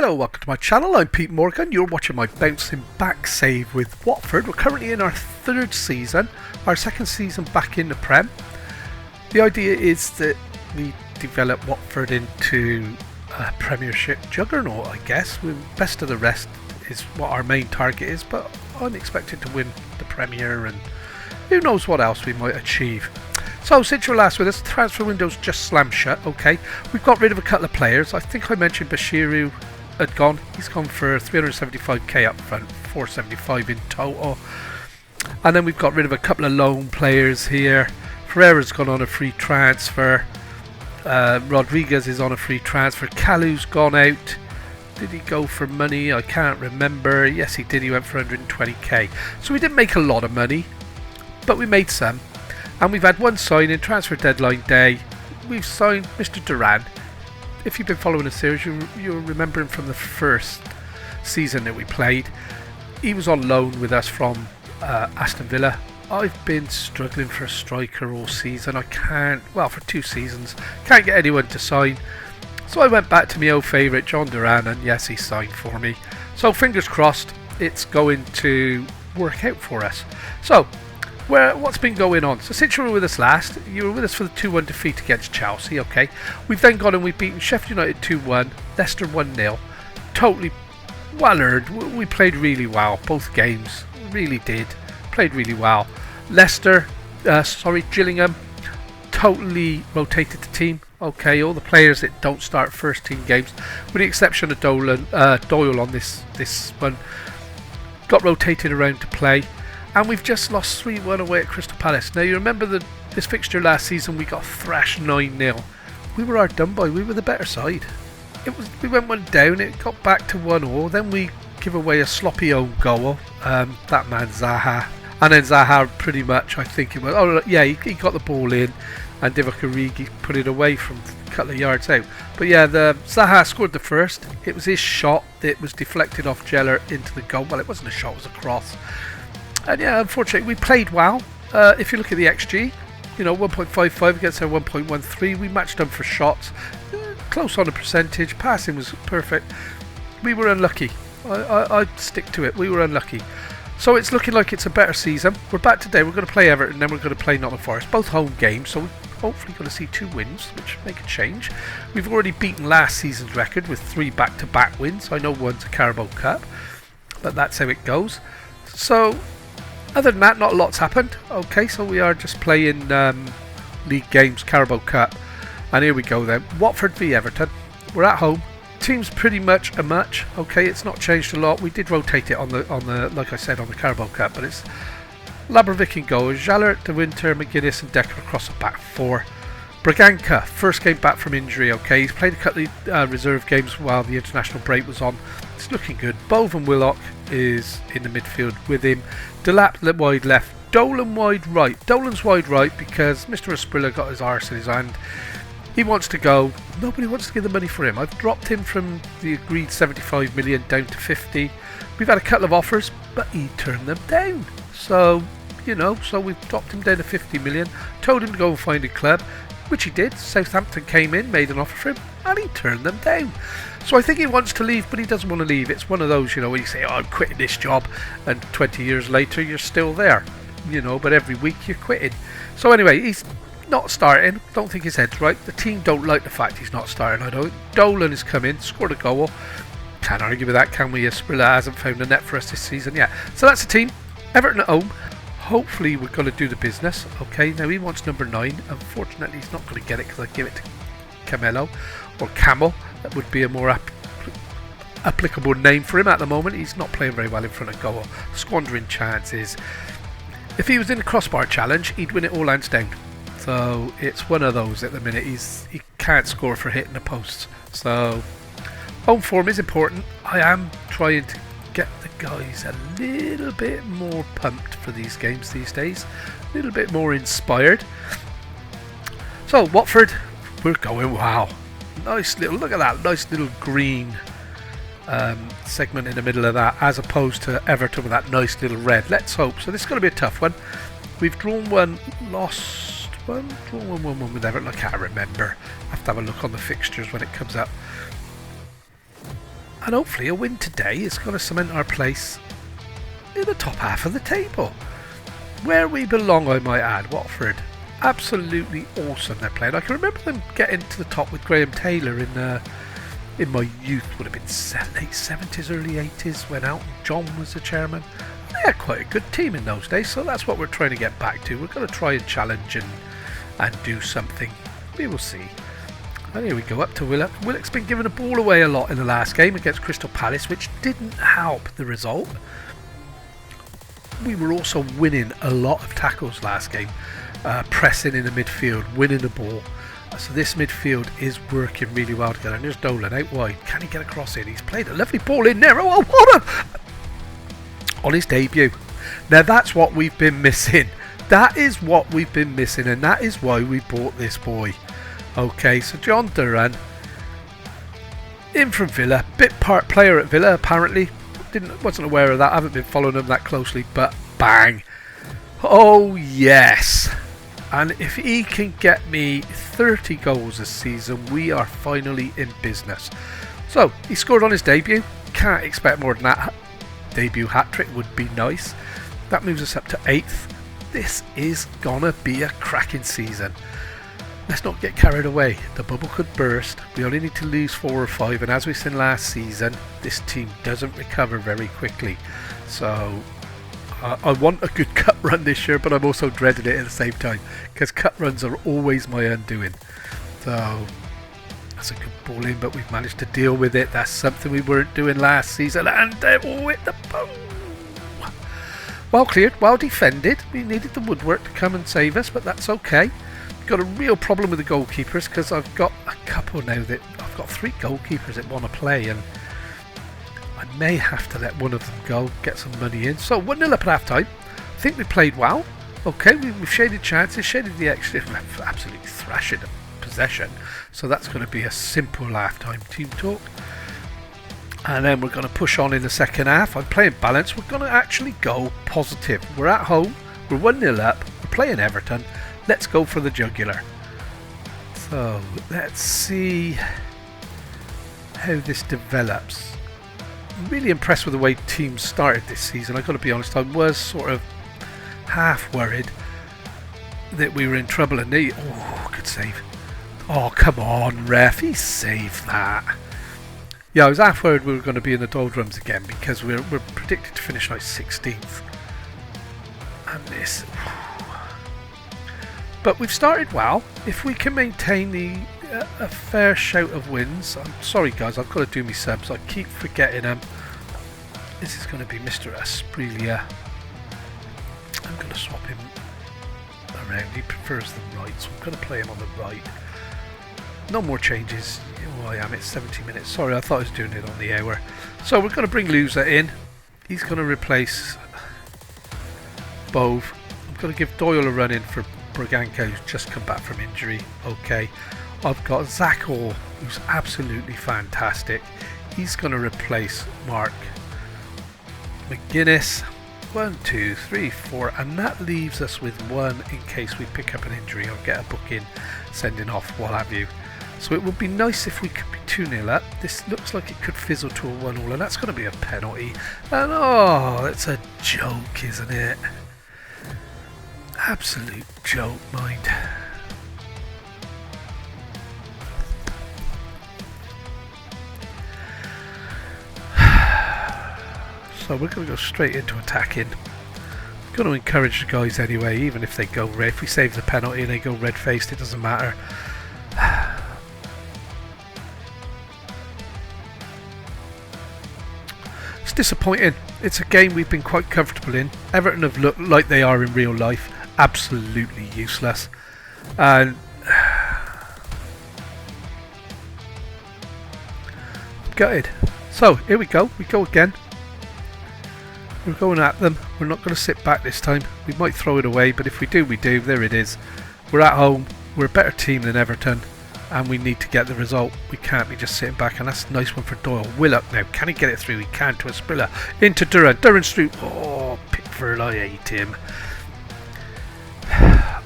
Hello, welcome to my channel. I'm Pete Morgan. You're watching my bouncing back save with Watford. We're currently in our third season, our second season back in the Prem. The idea is that we develop Watford into a Premiership juggernaut, I guess. Best of the rest is what our main target is, but I'm expected to win the Premier and who knows what else we might achieve. So since you're last with us, the transfer window's just slammed shut. Okay, we've got rid of a couple of players. I think I mentioned Bashiru had gone. He's gone for 375k up front, 475 in total. And then we've got rid of a couple of loan players here. Ferreira's gone on a free transfer. Rodriguez is on a free transfer. Kalu's gone out. Did he go for money? I can't remember. Yes, he did. He went for 120k. So we didn't make a lot of money, but we made some. And we've had one signing, transfer deadline day. We've signed Mr. Duran. If you've been following the series, you'll remember him from the first season that we played. He was on loan with us from Aston Villa. I've been struggling for a striker all season. I can't, well, for 2 seasons, can't get anyone to sign. So I went back to my old favourite, John Duran, and yes, he signed for me. So fingers crossed, it's going to work out for us. So, what's been going on? So since you were with us last, you were with us for the 2-1 defeat against Chelsea, okay? We've then gone and we've beaten Sheffield United 2-1, Leicester 1-0. Totally well earned. We played really well, both games. Really did. Played really well. Gillingham totally rotated the team. Okay, all the players that don't start first team games, with the exception of Doyle on this one, got rotated around to play. And we've just lost 3-1 away at Crystal Palace. Now you remember this fixture last season, we got thrashed 9-0. We were hard done by, we were the better side. We went 1 down, it got back to 1-1, then we give away a sloppy own goal, that man Zaha. And then Zaha pretty much, I think it was, oh yeah, he got the ball in and Divock Origi put it away from a couple of yards out. But yeah, Zaha scored the first. It was his shot that was deflected off Jeller into the goal. Well, it wasn't a shot, it was a cross. And yeah, unfortunately, we played well. If you look at the XG, 1.55 against their 1.13. We matched them for shots. Close on the percentage. Passing was perfect. We were unlucky. I'd stick to it. We were unlucky. So it's looking like it's a better season. We're back today. We're going to play Everton, then we're going to play Nottingham Forest. Both home games, so we're hopefully going to see 2 wins, which make a change. We've already beaten last season's record with 3 back-to-back wins. I know one's a Carabao Cup, but that's how it goes. So other than that, not a lot's happened. Okay, so we are just playing league games, Carabao Cup. And here we go then. Watford v Everton. We're at home. Team's pretty much a match. Okay, it's not changed a lot. We did rotate it on the like I said, on the Carabao Cup, but it's Labrovic in goal, Jalert, De Winter, McGuinness and Decker across the back 4. Braganca, first game back from injury. Okay, he's played a couple of reserve games while the international break was on. It's looking good. Boven Willock is in the midfield with him. Delap wide left, Dolan wide right. Dolan's wide right because Mr. Asprilla got his arse in his hand. He wants to go. Nobody wants to give the money for him. I've dropped him from the agreed 75 million down to 50. We've had a couple of offers, but he turned them down. So, so we've dropped him down to 50 million. Told him to go and find a club, which he did. Southampton came in, made an offer for him, and he turned them down. So I think he wants to leave, but he doesn't want to leave. It's one of those, where you say, oh, I'm quitting this job, and 20 years later, you're still there. But every week you're quitting. So anyway, he's not starting. Don't think his head's right. The team don't like the fact he's not starting. I don't. Dolan has come in, scored a goal. Can't argue with that, can we? Asprilla hasn't found a net for us this season yet. So that's the team. Everton at home. Hopefully we're going to do the business. Okay, now he wants number 9. Unfortunately, he's not going to get it because I give it to Camelo or Camel. That would be a more applicable name for him at the moment. He's not playing very well in front of goal, squandering chances. If he was in the crossbar challenge, he'd win it all hands down. So it's one of those at the minute. He can't score for hitting the posts. So home form is important. I am trying to get the guys a little bit more pumped for these games these days. A little bit more inspired. So Watford, we're going, wow. Nice little, look at that, nice little green segment in the middle of that, as opposed to Everton with that nice little red. Let's hope. So this is going to be a tough one. We've drawn 1, lost 1, drawn 1 with Everton. I can't remember. I have to have a look on the fixtures when it comes up. And hopefully a win today is going to cement our place in the top half of the table. Where we belong, I might add. Watford, absolutely awesome they're playing. I can remember them getting to the top with Graham Taylor in my youth. Would have been late 70s, early 80s when Elton John was the chairman. They had quite a good team in those days, so that's what we're trying to get back to. We're going to try and challenge and do something. We will see. And here we go, up to Willock. Willock's been giving the ball away a lot in the last game against Crystal Palace, which didn't help the result. We were also winning a lot of tackles last game, pressing in the midfield, winning the ball. So this midfield is working really well together. And there's Dolan out wide. Can he get across it? He's played a lovely ball in there. Oh, what a... On his debut. Now that's what we've been missing. That is what we've been missing, and that is why we bought this boy. Okay, so John Duran, in from Villa, bit part player at Villa apparently. Wasn't aware of that. I haven't been following them that closely, but bang! Oh yes! And if he can get me 30 goals this season, we are finally in business. So he scored on his debut. Can't expect more than that. Debut hat-trick would be nice. That moves us up to 8th. This is gonna be a cracking season. Let's not get carried away. The bubble could burst. We only need to lose 4 or 5, and as we've seen last season, this team doesn't recover very quickly. So I want a good cut run this year, but I'm also dreading it at the same time, because cut runs are always my undoing. So that's a good ball in, but we've managed to deal with it. That's something we weren't doing last season, and hit the boom. Well cleared, well defended. We needed the woodwork to come and save us, but that's okay. Got a real problem with the goalkeepers, because I've got a couple now that I've got 3 goalkeepers that want to play, and I may have to let one of them go, get some money in. So 1-0 up at half time. I think we played well. Okay, we've shaded chances, shaded the extra, absolutely thrashing the possession. So that's going to be a simple half time team talk. And then we're going to push on in the second half. I'm playing balance. We're going to actually go positive. We're at home. We're 1-0 up. We're playing Everton. Let's go for the jugular. So let's see how this develops. I'm really impressed with the way teams started this season. I've got to be honest, I was sort of half worried that we were in trouble, and they... Oh, good save. Oh, come on, ref. He saved that. Yeah, I was half worried we were going to be in the doldrums again, because we're predicted to finish like 16th. And this... But we've started well. If we can maintain a fair shout of wins. I'm sorry guys, I've got to do me subs. I keep forgetting them. This is going to be Mr. Asprilia. I'm going to swap him around. He prefers the right, so I'm going to play him on the right. No more changes. Oh, I am. It's 70 minutes. Sorry, I thought I was doing it on the hour. So we're going to bring Luza in. He's going to replace Bove. I'm going to give Doyle a run in for Braganco, who's just come back from injury. Okay, I've got Zach Orr, who's absolutely fantastic. He's going to replace Mark McGuinness. 1, 2, 3, 4, and that leaves us with 1 in case we pick up an injury or get a booking, sending off, what have you. So it would be nice if we could be 2-0 up. This looks like it could fizzle to a 1-1, and that's going to be a penalty. And oh, it's a joke, isn't it? Absolute joke, mind. So we're going to go straight into attacking. I'm going to encourage the guys anyway, even if they go red. If we save the penalty and they go red-faced, it doesn't matter. It's disappointing. It's a game we've been quite comfortable in. Everton have looked like they are in real life. Absolutely useless. And I'm gutted. So here we go. We go again. We're going at them. We're not going to sit back this time. We might throw it away, but if we do, we do. There it is. We're at home. We're a better team than Everton, and we need to get the result. We can't be just sitting back, and that's a nice one for Doyle. Willock now. Can he get it through? He can to Asprilla. Into Duran. Duran's through. Oh, Pickford, I hate him.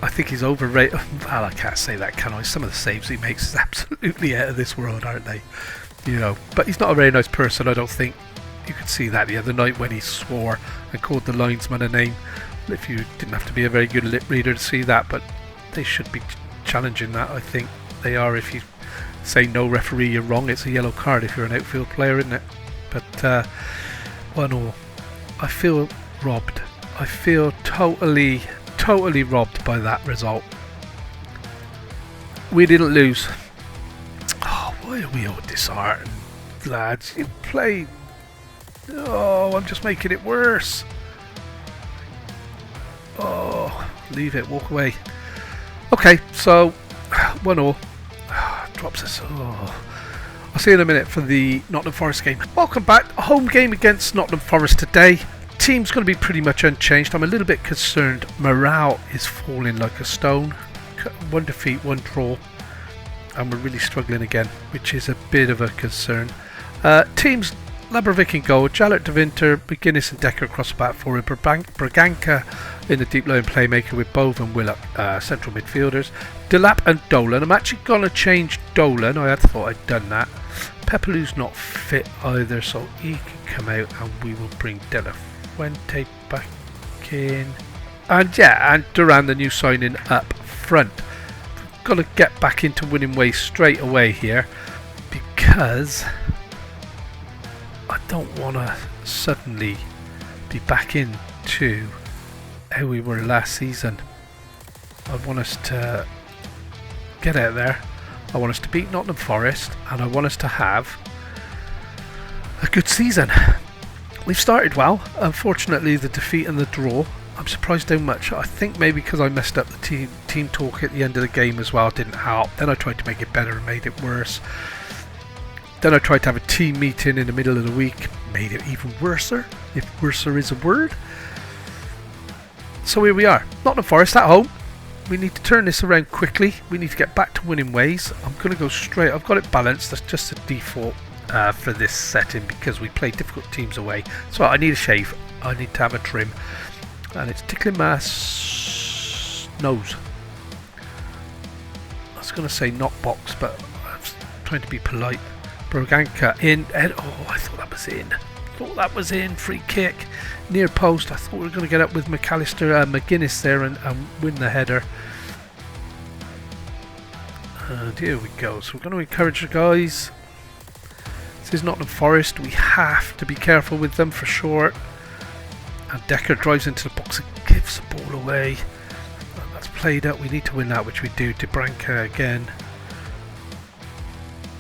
I think he's overrated. Well, I can't say that, can I? Some of the saves he makes is absolutely out of this world, aren't they? you know. But he's not a very nice person, I don't think. You could see that the other night when he swore and called the linesman a name. If you didn't have to be a very good lip reader to see that, but they should be challenging that. I think they are. If you say no, referee, you're wrong. It's a yellow card if you're an outfield player, isn't it? But 1-1. I feel robbed. I feel totally robbed by that result. We didn't lose. Oh, why are we all disheartened, lads? You played. Oh, I'm just making it worse. Oh, leave it, walk away. Okay, so 1-1. Drops us. Oh. I'll see you in a minute for the Nottingham Forest game. Welcome back. A home game against Nottingham Forest today. Team's going to be pretty much unchanged. I'm a little bit concerned. Morale is falling like a stone. 1 defeat, 1 draw. And we're really struggling again, which is a bit of a concern. Teams: Labrovic in goal, Jalert, De Winter, McGuinness and Decker across the back four, and Braganca in the deep line playmaker with Bove and Willock central midfielders. Delap and Dolan. I'm actually going to change Dolan. I had thought I'd done that. Pepelou's not fit either, so he can come out and we will bring De La Fuente back in. And yeah, and Duran, the new signing, up front. Got to get back into winning ways straight away here, because I don't want to suddenly be back into how we were last season. I want us to get out there. I want us to beat Nottingham Forest, and I want us to have a good season. We've started well. Unfortunately, the defeat and the draw, I'm surprised how much. I think maybe because I messed up the team talk at the end of the game as well didn't help. Then I tried to make it better and made it worse. Then I tried to have a team meeting in the middle of the week, made it even worser, if worser is a word. So here we are, Nottingham Forest at home. We need to turn this around quickly. We need to get back to winning ways. I'm going to go straight. I've got it balanced. That's just a default for this setting because we play difficult teams away. So I need a shave. I need to have a trim. And it's tickling my nose. I was going to say not box, but I was trying to be polite. Braganca in. Oh, I thought that was in. Free kick. Near post. I thought we were going to get up with McGuinness there and win the header. And here we go. So we're going to encourage the guys. This is Nottingham Forest. We have to be careful with them for sure. And Decker drives into the box and gives the ball away. And that's played up. We need to win that, which we do. De Branca again.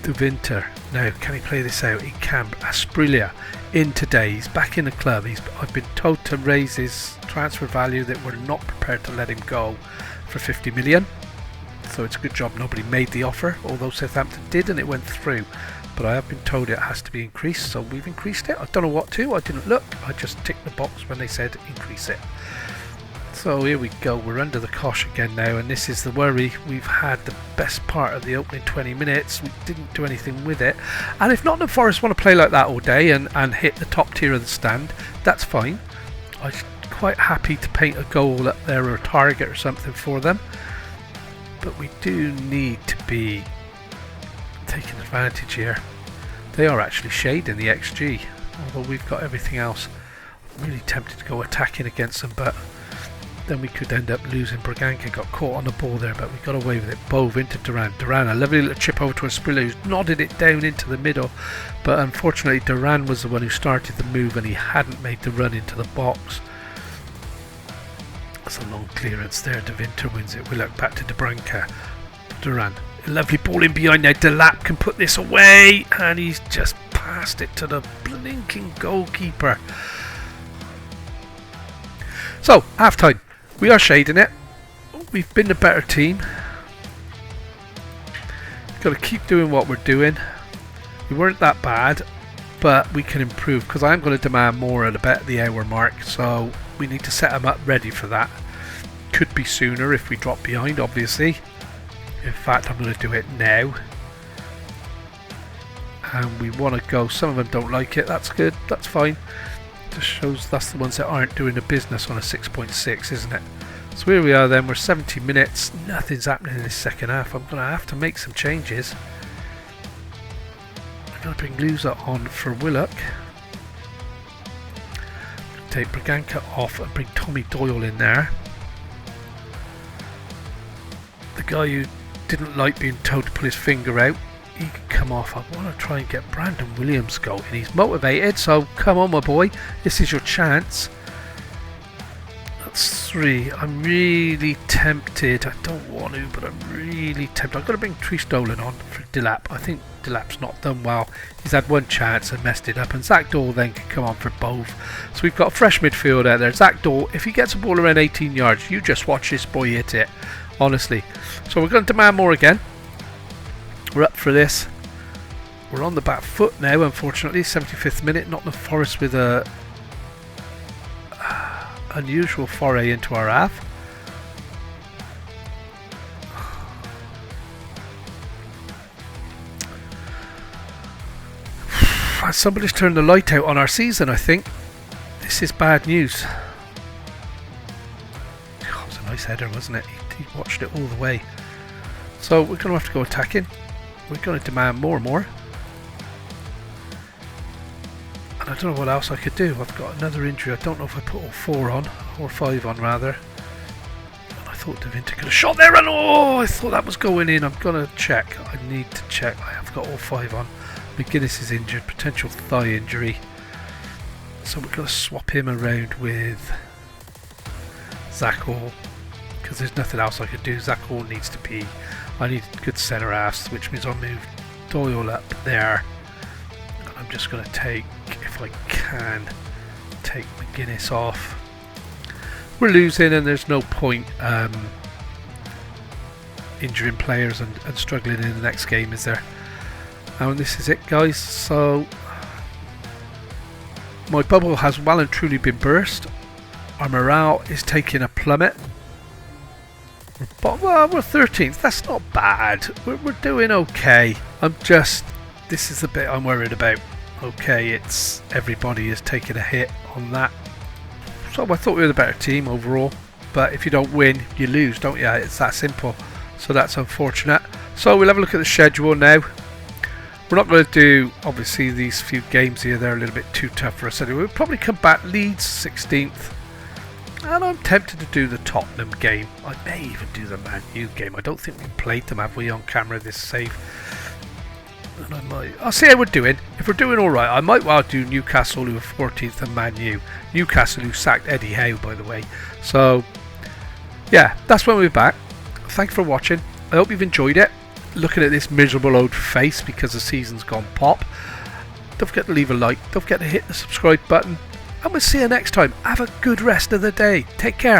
De Winter. Now, can he play this out? He can. Asprilla in today. He's back in the club. I've been told to raise his transfer value, that we're not prepared to let him go for 50 million. So it's a good job nobody made the offer, although Southampton did and it went through. But I have been told it has to be increased, so we've increased it. I don't know what to. I didn't look. I just ticked the box when they said increase it. So here we go. We're under the cosh again now, and this is the worry. We've had the best part of the opening 20 minutes. We didn't do anything with it. And if Nottingham Forest want to play like that all day and hit the top tier of the stand, that's fine. I'm quite happy to paint a goal up there or a target or something for them. But we do need to be taking advantage here. They are actually shading the XG, although we've got everything else. I'm really tempted to go attacking against them, but then we could end up losing. Braganca got caught on the ball there, but we got away with it. Bove into Duran. Duran, a lovely little chip over to Asprilla, who's nodded it down into the middle, but unfortunately Duran was the one who started the move and he hadn't made the run into the box. That's a long clearance there. De Winter wins it. We look back to De Branca. Duran, a lovely ball in behind there. Delap can put this away, and he's just passed it to the blinking goalkeeper. So, half time. We are shading it. We've been the better team. Got to keep doing what we're doing. We weren't that bad, but we can improve, because I am going to demand more at about the hour mark, so we need to set them up ready for that. Could be sooner if we drop behind, obviously. In fact, I'm going to do it now. And we want to go. Some of them don't like it. That's good. That's fine. Just shows that's the ones that aren't doing the business on a 6.6, isn't it? So here we are then. We're 70 minutes. Nothing's happening in this second half. I'm going to have to make some changes. we're going to bring Lusa on for Willock. Take Braganca off and bring Tommy Doyle in there. The guy who didn't like being told to pull his finger out, he can come off. I want to try and get Brandon Williams going. He's motivated, so come on, my boy. This is your chance. That's 3. I'm really tempted. I don't want to, but I'm really tempted. I've got to bring Trish Dolan on for Delap. I think Delap's not done well. He's had one chance and messed it up, and Zach Daw then can come on for both. So we've got a fresh midfield out there. Zach Daw, if he gets a ball around 18 yards, you just watch this boy hit it. Honestly. So we're going to demand more again. We're up for this. We're on the back foot now, unfortunately. 75th minute. Nottingham Forest with a unusual foray into our half. Somebody's turned the light out on our season, I think. This is bad news. Oh, it was a nice header, wasn't it? He watched it all the way. So we're going to have to go attacking. We're going to demand more and more. And I don't know what else I could do. I've got another injury. I don't know if I put all 4 on, or 5 on rather. And I thought Davinta could have shot there, and oh, I thought that was going in. I'm going to check. I need to check. I have got all 5 on. McGuinness is injured, potential thigh injury. So we're going to swap him around with Zach Hall, because there's nothing else I could do. Zach Hall needs to be, I need good centre halves, which means I'll move Doyle up there. And I'm just going to take, if I can, take McGuinness off. We're losing and there's no point injuring players and struggling in the next game, is there? And this is it, guys. So my bubble has well and truly been burst. Our morale is taking a plummet. But well, we're 13th. That's not bad. We're doing okay. This is the bit I'm worried about. Okay, it's everybody is taking a hit on that. So I thought we were the better team overall. But if you don't win, you lose, don't you? It's that simple. So that's unfortunate. So we'll have a look at the schedule now. We're not going to do, obviously, these few games here. They're a little bit too tough for us anyway. We'll probably come back Leeds 16th. And I'm tempted to do the Tottenham game. I may even do the Man U game. I don't think we played them, have we, on camera this save? And I'll see how we're doing. If we're doing alright, I might well do Newcastle, who are 14th, and Man U. Newcastle, who sacked Eddie Howe, by the way. So, yeah, that's when we're back. Thanks for watching. I hope you've enjoyed it. Looking at this miserable old face because the season's gone pop. Don't forget to leave a like. Don't forget to hit the subscribe button. And we'll see you next time. Have a good rest of the day. Take care.